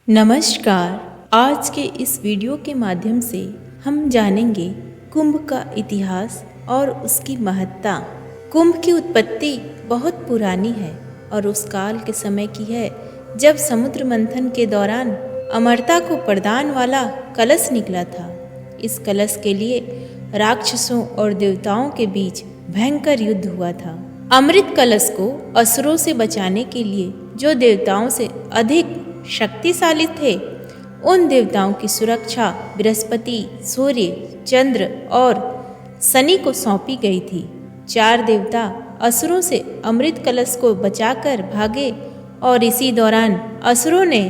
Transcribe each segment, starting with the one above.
नमस्कार। आज के इस वीडियो के माध्यम से हम जानेंगे कुंभ का इतिहास और उसकी महत्ता। कुंभ की उत्पत्ति बहुत पुरानी है और उस काल के समय की है जब समुद्र मंथन के दौरान अमरता को प्रदान वाला कलश निकला था। इस कलश के लिए राक्षसों और देवताओं के बीच भयंकर युद्ध हुआ था। अमृत कलश को असुरों से बचाने के लिए जो देवताओं से अधिक शक्तिशाली थे, उन देवताओं की सुरक्षा बृहस्पति, सूर्य, चंद्र और शनि को सौंपी गई थी। 4 देवता असुरों से अमृत कलश को बचाकर भागे और इसी दौरान असुरों ने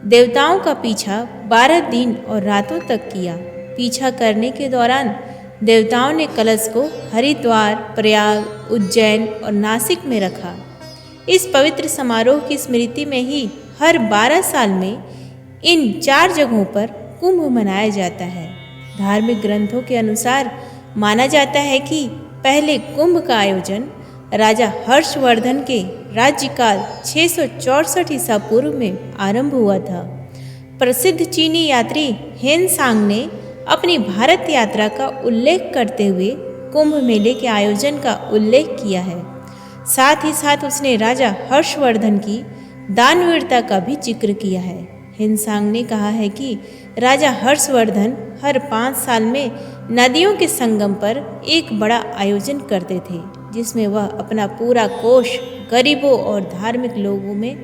देवताओं का पीछा 12 दिन और रातों तक किया। पीछा करने के दौरान देवताओं ने कलश को हरिद्वार, प्रयाग, उज्जैन और नासिक में रखा। इस पवित्र समारोह की स्मृति में ही हर 12 साल में इन 4 जगहों पर कुंभ मनाया जाता है। धार्मिक ग्रंथों के अनुसार माना जाता है कि पहले कुंभ का आयोजन राजा हर्षवर्धन के राज्यकाल 664 ईसा पूर्व में आरंभ हुआ था। प्रसिद्ध चीनी यात्री हेन सांग ने अपनी भारत यात्रा का उल्लेख करते हुए कुंभ मेले के आयोजन का उल्लेख किया है। साथ ही साथ उसने राजा हर्षवर्धन की दानवीरता का भी जिक्र किया है। हिंसांग ने कहा है कि राजा हर्षवर्धन हर 5 साल में नदियों के संगम पर एक बड़ा आयोजन करते थे, जिसमें वह अपना पूरा कोष गरीबों और धार्मिक लोगों में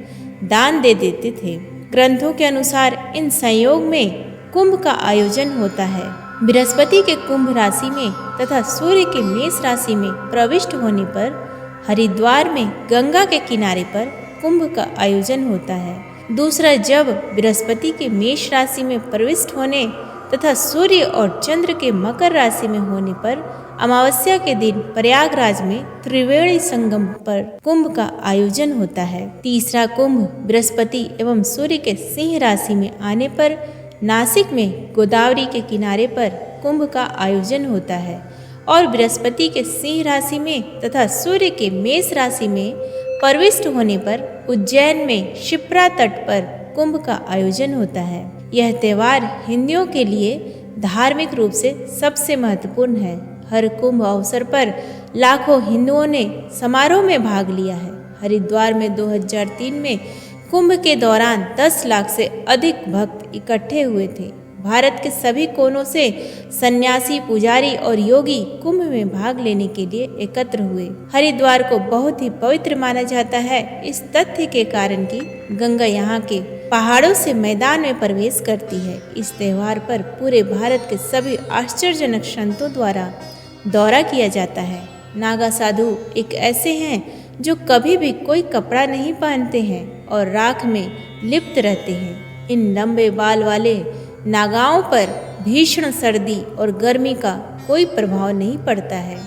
दान दे देते थे। ग्रंथों के अनुसार इन संयोग में कुंभ का आयोजन होता है। बृहस्पति के कुंभ राशि में तथा सूर्य के मेष राशि में प्रविष्ट होने पर हरिद्वार में गंगा के किनारे पर कुंभ का आयोजन होता है। दूसरा, जब बृहस्पति के मेष राशि में प्रविष्ट होने तथा सूर्य और चंद्र के मकर राशि में होने पर अमावस्या के दिन प्रयागराज में त्रिवेणी संगम पर कुंभ का आयोजन होता है। तीसरा, कुंभ बृहस्पति एवं सूर्य के सिंह राशि में आने पर नासिक में गोदावरी के किनारे पर कुंभ का आयोजन होता है और बृहस्पति के सिंह राशि में तथा सूर्य के मेष राशि में प्रविष्ट होने पर उज्जैन में शिप्रा तट पर कुंभ का आयोजन होता है। यह त्यौहार हिंदुओं के लिए धार्मिक रूप से सबसे महत्वपूर्ण है। हर कुंभ अवसर पर लाखों हिंदुओं ने समारोह में भाग लिया है। हरिद्वार में 2003 में कुंभ के दौरान 10 लाख से अधिक भक्त इकट्ठे हुए थे। भारत के सभी कोनों से सन्यासी, पुजारी और योगी कुंभ में भाग लेने के लिए एकत्र हुए। हरिद्वार को बहुत ही पवित्र माना जाता है इस तथ्य के कारण कि गंगा यहाँ के पहाड़ों से मैदान में प्रवेश करती है। इस त्यौहार पर पूरे भारत के सभी आश्चर्यजनक संतों द्वारा दौरा किया जाता है। नागा साधु एक ऐसे हैं जो कभी भी कोई कपड़ा नहीं पहनते हैं और राख में लिप्त रहते हैं। इन लंबे बाल वाले नागाओं पर भीषण सर्दी और गर्मी का कोई प्रभाव नहीं पड़ता है।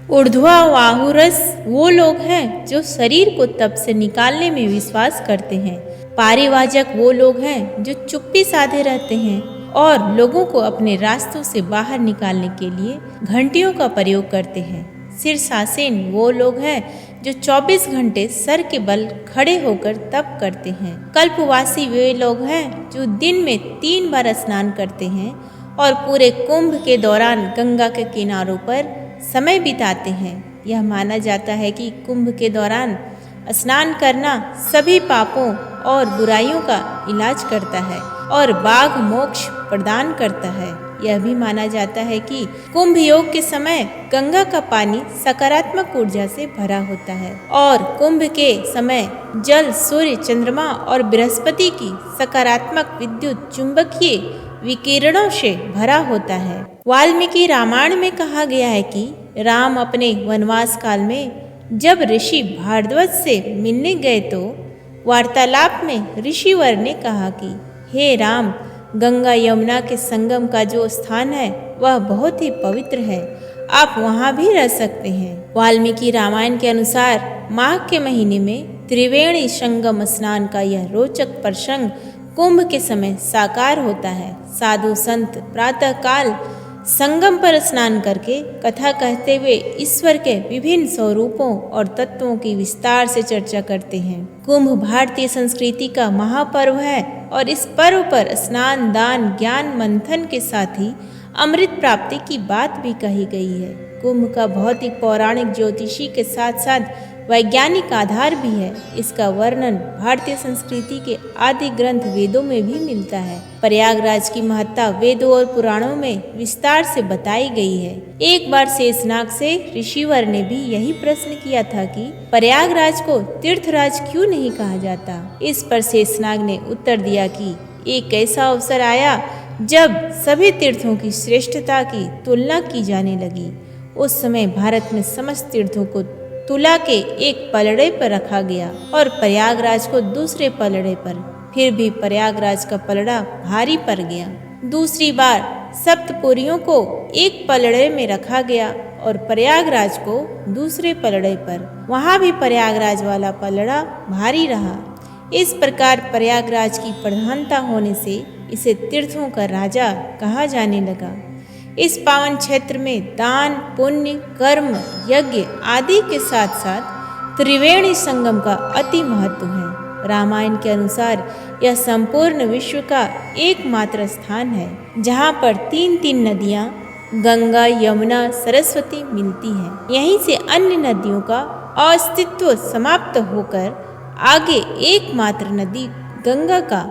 ऊर्ध्वावाहुरस वो लोग हैं जो शरीर को तप से निकालने में विश्वास करते हैं। पारिवाजक वो लोग हैं जो चुप्पी साधे रहते हैं और लोगों को अपने रास्तों से बाहर निकालने के लिए घंटियों का प्रयोग करते हैं। शीर्षासीन वो लोग हैं जो 24 घंटे सर के बल खड़े होकर तप करते हैं। कल्पवासी वे लोग हैं जो दिन में 3 बार स्नान करते हैं और पूरे कुंभ के दौरान गंगा के किनारों पर समय बिताते हैं। यह माना जाता है कि कुंभ के दौरान स्नान करना सभी पापों और बुराइयों का इलाज करता है और बाघ मोक्ष प्रदान करता है। यह भी माना जाता है कि कुंभ योग के समय गंगा का पानी सकारात्मक ऊर्जा से भरा होता है और कुंभ के समय जल सूर्य, चंद्रमा और बृहस्पति की सकारात्मक विद्युत चुंबकीय विकिरणों से भरा होता है। वाल्मीकि रामायण में कहा गया है कि राम अपने वनवास काल में जब ऋषि भारद्वाज से मिलने गए तो वार्तालाप में ऋषिवर ने कहा कि हे राम, गंगा यमुना के संगम का जो स्थान है वह बहुत ही पवित्र है, आप वहाँ भी रह सकते हैं। वाल्मीकि रामायण के अनुसार माघ के महीने में त्रिवेणी संगम स्नान का यह रोचक प्रसंग कुंभ के समय साकार होता है। साधु संत प्रातः काल संगम पर स्नान करके कथा कहते हुए ईश्वर के विभिन्न स्वरूपों और तत्वों की विस्तार से चर्चा करते हैं। कुंभ भारतीय संस्कृति का महापर्व है और इस पर्व पर स्नान, दान, ज्ञान मंथन के साथ ही अमृत प्राप्ति की बात भी कही गई है। कुंभ का भौतिक, पौराणिक, ज्योतिषी के साथ साथ वैज्ञानिक आधार भी है। इसका वर्णन भारतीय संस्कृति के आदि ग्रंथ वेदों में भी मिलता है। प्रयागराज की महत्ता वेदों और पुराणों में विस्तार से बताई गई है। एक बार शेषनाग से ऋषिवर ने भी यही प्रश्न किया था कि प्रयागराज को तीर्थराज क्यों नहीं कहा जाता। इस पर शेषनाग ने उत्तर दिया कि एक ऐसा अवसर आया जब सभी तीर्थों की श्रेष्ठता की तुलना की जाने लगी। उस समय भारत में समस्त तीर्थों को तुला के एक पलड़े पर रखा गया और प्रयागराज को दूसरे पलड़े पर। फिर भी प्रयागराज का पलड़ा भारी पड़ गया। दूसरी बार सप्तपुरियों को एक पलड़े में रखा गया और प्रयागराज को दूसरे पलड़े पर। वहां भी प्रयागराज वाला पलड़ा भारी रहा। इस प्रकार प्रयागराज की प्रधानता होने से इसे तीर्थों का राजा कहा जाने लगा। इस पावन क्षेत्र में दान, पुण्य, कर्म, यज्ञ आदि के साथ साथ त्रिवेणी संगम का अति महत्व है। रामायण के अनुसार यह संपूर्ण विश्व का एकमात्र स्थान है जहाँ पर तीन नदियाँ गंगा, यमुना, सरस्वती मिलती हैं। यहीं से अन्य नदियों का अस्तित्व समाप्त होकर आगे एकमात्र नदी गंगा का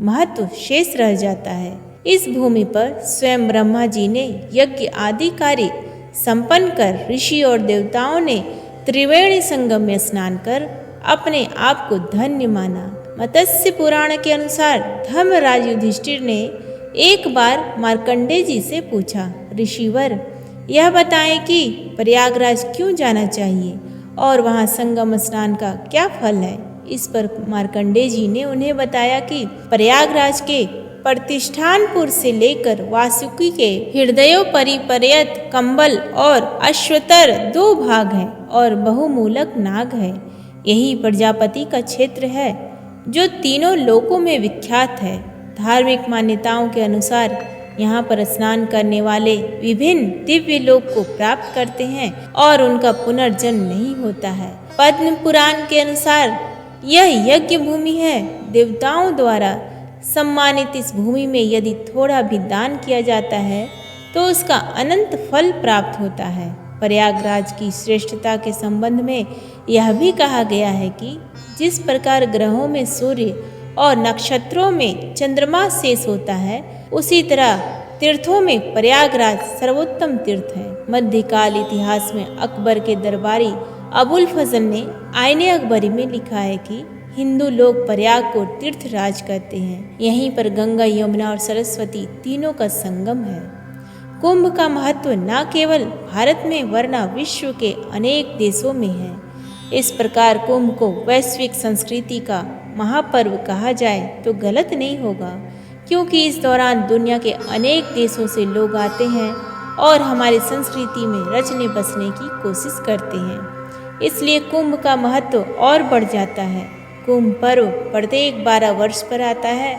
महत्व शेष रह जाता है। इस भूमि पर स्वयं ब्रह्मा जी ने यज्ञ आदि कार्य संपन्न कर ऋषि और देवताओं ने त्रिवेणी संगम में स्नान कर अपने आप को धन्य माना। मत्स्य पुराण के अनुसार धर्मराज युधिष्ठिर ने एक बार मार्कंडेय जी से पूछा, ऋषिवर यह बताएं कि प्रयागराज क्यों जाना चाहिए और वहाँ संगम स्नान का क्या फल है। इस पर मार्कंडेय जी ने उन्हें बताया कि प्रयागराज के प्रतिष्ठानपुर से लेकर वासुकी के हृदयोपरि पर्यत कंबल और अश्वतर 2 भाग हैं और बहुमूलक नाग है। यही प्रजापति का क्षेत्र है जो तीनों लोकों में विख्यात है। धार्मिक मान्यताओं के अनुसार यहाँ पर स्नान करने वाले विभिन्न दिव्य लोक को प्राप्त करते हैं और उनका पुनर्जन्म नहीं होता है। पद्म पुराण के अनुसार यह यज्ञ भूमि है। देवताओं द्वारा सम्मानित इस भूमि में यदि थोड़ा भी दान किया जाता है तो उसका अनंत फल प्राप्त होता है। प्रयागराज की श्रेष्ठता के संबंध में यह भी कहा गया है कि जिस प्रकार ग्रहों में सूर्य और नक्षत्रों में चंद्रमा शेष होता है, उसी तरह तीर्थों में प्रयागराज सर्वोत्तम तीर्थ है। मध्यकाल इतिहास में अकबर के दरबारी अबुल फजल ने आईने अकबरी में लिखा है कि हिंदू लोग प्रयाग को तीर्थराज कहते हैं। यहीं पर गंगा, यमुना और सरस्वती तीनों का संगम है। कुंभ का महत्व न केवल भारत में वरना विश्व के अनेक देशों में है। इस प्रकार कुंभ को वैश्विक संस्कृति का महापर्व कहा जाए तो गलत नहीं होगा, क्योंकि इस दौरान दुनिया के अनेक देशों से लोग आते हैं और हमारी संस्कृति में रचने बसने की कोशिश करते हैं। इसलिए कुंभ का महत्व और बढ़ जाता है। कुंभ पर्व प्रत्येक 12 वर्ष पर आता है।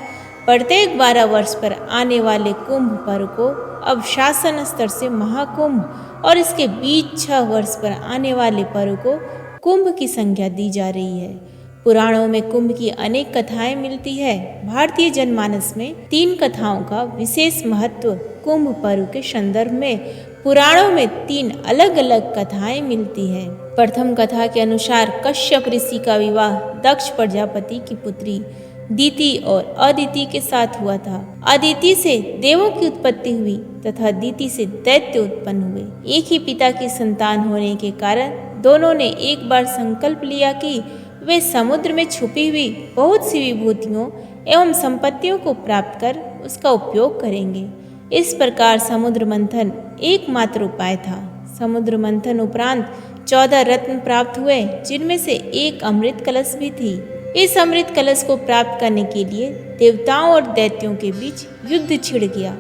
प्रत्येक 12 वर्ष पर आने वाले कुंभ पर्व को अब शासन स्तर से महाकुंभ और इसके बीच 6 वर्ष पर आने वाले पर्व को कुंभ की संज्ञा दी जा रही है। पुराणों में कुंभ की अनेक कथाएं मिलती है। भारतीय जनमानस में 3 कथाओं का विशेष महत्व कुंभ पर्व के संदर्भ में पुराणों में 3 अलग अलग कथाएं मिलती है। प्रथम कथा के अनुसार कश्यप ऋषि का विवाह दक्ष प्रजापति की पुत्री दीति और अदिति के साथ हुआ था। अदिति से देवों की उत्पत्ति हुई तथा दीति से दैत्य उत्पन्न हुए। एक ही पिता की संतान होने के कारण दोनों ने एक बार संकल्प लिया कि वे समुद्र में छुपी हुई बहुत सी विभूतियों एवं संपत्तियों को प्राप्त कर उसका उपयोग करेंगे। इस प्रकार समुद्र मंथन एकमात्र उपाय था। समुद्र मंथन उपरांत 14 रत्न प्राप्त हुए, जिनमें से एक अमृत कलश भी थी। इस अमृत कलश को प्राप्त करने के लिए देवताओं और दैत्यों के बीच युद्ध छिड़ गया,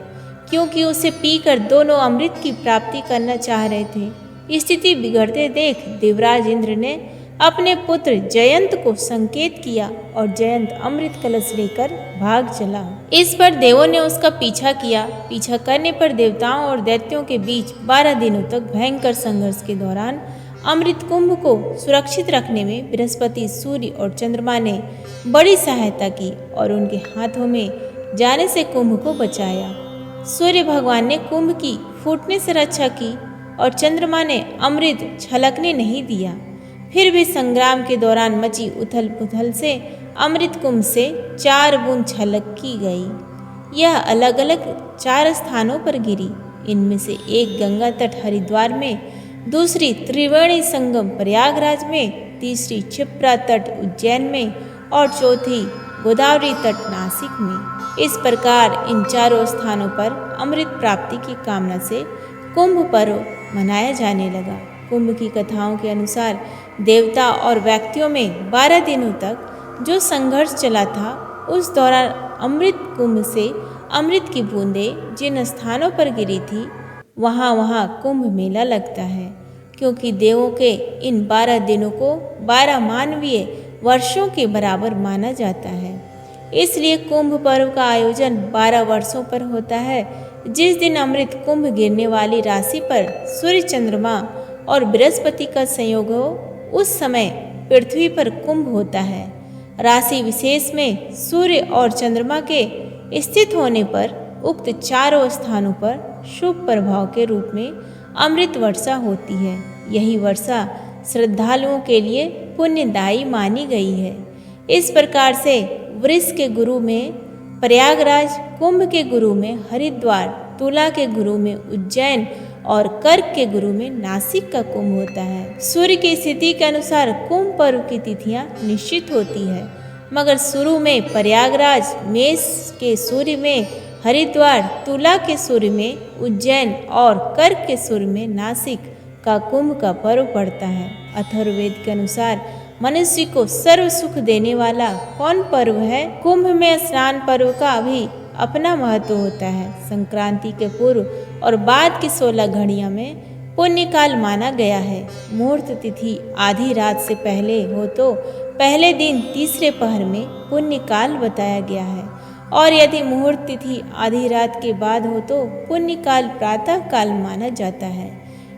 क्योंकि उसे पीकर दोनों अमृत की प्राप्ति करना चाह रहे थे। स्थिति बिगड़ते देख देवराज इंद्र ने अपने पुत्र जयंत को संकेत किया और जयंत अमृत कलश लेकर भाग चला। इस पर देवों ने उसका पीछा किया। पीछा करने पर देवताओं और दैत्यों के बीच 12 दिनों तक भयंकर संघर्ष के दौरान अमृत कुंभ को सुरक्षित रखने में बृहस्पति, सूर्य और चंद्रमा ने बड़ी सहायता की और उनके हाथों में जाने से कुंभ को बचाया। सूर्य भगवान ने कुंभ की फूटने से रक्षा की और चंद्रमा ने अमृत छलकने नहीं दिया। फिर भी संग्राम के दौरान मची उथल पुथल से अमृत कुंभ से 4 बूंद छलक की गई। यह अलग अलग 4 स्थानों पर गिरी। इनमें से एक गंगा तट हरिद्वार में, दूसरी त्रिवेणी संगम प्रयागराज में, तीसरी क्षिप्रा तट उज्जैन में और चौथी गोदावरी तट नासिक में। इस प्रकार इन 4 स्थानों पर अमृत प्राप्ति की कामना से कुंभ पर्व मनाया जाने लगा। कुंभ की कथाओं के अनुसार देवता और व्यक्तियों में 12 दिनों तक जो संघर्ष चला था, उस दौरान अमृत कुंभ से अमृत की बूंदें जिन स्थानों पर गिरी थी, वहाँ कुंभ मेला लगता है। क्योंकि देवों के इन 12 दिनों को 12 मानवीय वर्षों के बराबर माना जाता है। इसलिए कुंभ पर्व का आयोजन 12 वर्षों पर होता है। जिस दिन अमृत कुंभ गिरने वाली राशि पर सूर्य, चंद्रमा और बृहस्पति का संयोग हो, उस समय पृथ्वी पर कुंभ होता है। राशि विशेष में सूर्य और चंद्रमा के स्थित होने पर उक्त 4 स्थानों पर शुभ प्रभाव के रूप में अमृत वर्षा होती है। यही वर्षा श्रद्धालुओं के लिए पुण्यदायी मानी गई है। इस प्रकार से वृष के गुरु में प्रयागराज, कुंभ के गुरु में हरिद्वार, तुला के गुरु में उज्जैन और कर्क के गुरु में नासिक का कुंभ होता है। सूर्य की स्थिति के अनुसार कुंभ पर्व की तिथियां निश्चित होती है, मगर शुरू में प्रयागराज, मेष के सूर्य में हरिद्वार, तुला के सूर्य में उज्जैन और कर्क के सूर्य में नासिक का कुंभ का पर्व पड़ता है। अथर्ववेद के अनुसार मनुष्य को सर्व सुख देने वाला कौन पर्व है? कुंभ में स्नान पर्व का भी अपना महत्व होता है। संक्रांति के पूर्व और बाद की 16 घड़ियों में पुण्यकाल माना गया है। मुहूर्त तिथि आधी रात से पहले हो तो पहले दिन तीसरे पहर में पुण्यकाल बताया गया है, और यदि मुहूर्त तिथि आधी रात के बाद हो तो पुण्यकाल प्रातः काल माना जाता है।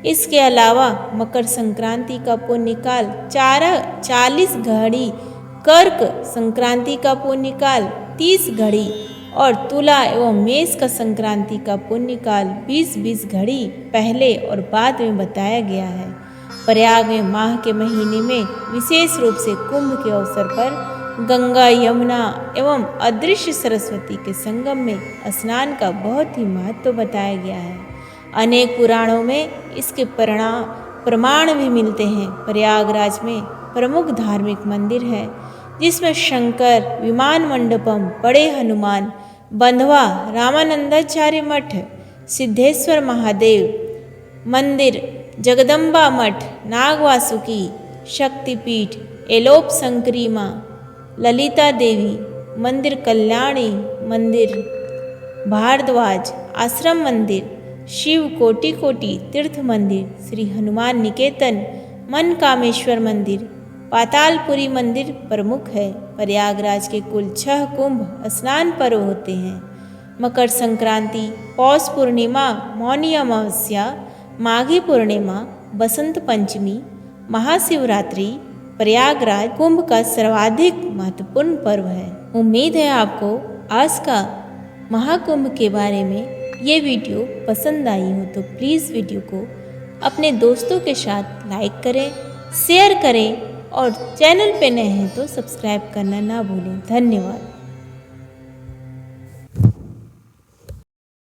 इसके अलावा मकर संक्रांति का पुण्यकाल 40 घड़ी, कर्क संक्रांति का पुण्यकाल 30 घड़ी और तुला एवं मेष का संक्रांति का पुण्यकाल 20-20 घड़ी पहले और बाद में बताया गया है। प्रयाग में माह के महीने में विशेष रूप से कुंभ के अवसर पर गंगा, यमुना एवं अदृश्य सरस्वती के संगम में स्नान का बहुत ही महत्व बताया गया है। अनेक पुराणों में इसके प्रमाण भी मिलते हैं। प्रयागराज में प्रमुख धार्मिक मंदिर है, जिसमें शंकर, विमान मंडपम, बड़े हनुमान, बंधवा, रामानंदाचार्य मठ, सिद्धेश्वर महादेव मंदिर, जगदम्बा मठ, नागवासुकी शक्तिपीठ, एलोप शंकरी माँ, ललिता देवी मंदिर, कल्याणी मंदिर, भारद्वाज आश्रम मंदिर, शिव कोटि तीर्थ मंदिर, श्री हनुमान निकेतन, मनकामेश्वर मंदिर, पातालपुरी मंदिर प्रमुख है। प्रयागराज के कुल 6 कुंभ स्नान पर्व होते हैं। मकर संक्रांति, पौष पूर्णिमा, मौनी अमावस्या, माघी पूर्णिमा, बसंत पंचमी, महाशिवरात्रि प्रयागराज कुंभ का सर्वाधिक महत्वपूर्ण पर्व है। उम्मीद है आपको आज का महाकुंभ के बारे में ये वीडियो पसंद आई हो तो प्लीज़ वीडियो को अपने दोस्तों के साथ लाइक करें, शेयर करें और चैनल पे नए हैं तो सब्सक्राइब करना ना भूलें। धन्यवाद।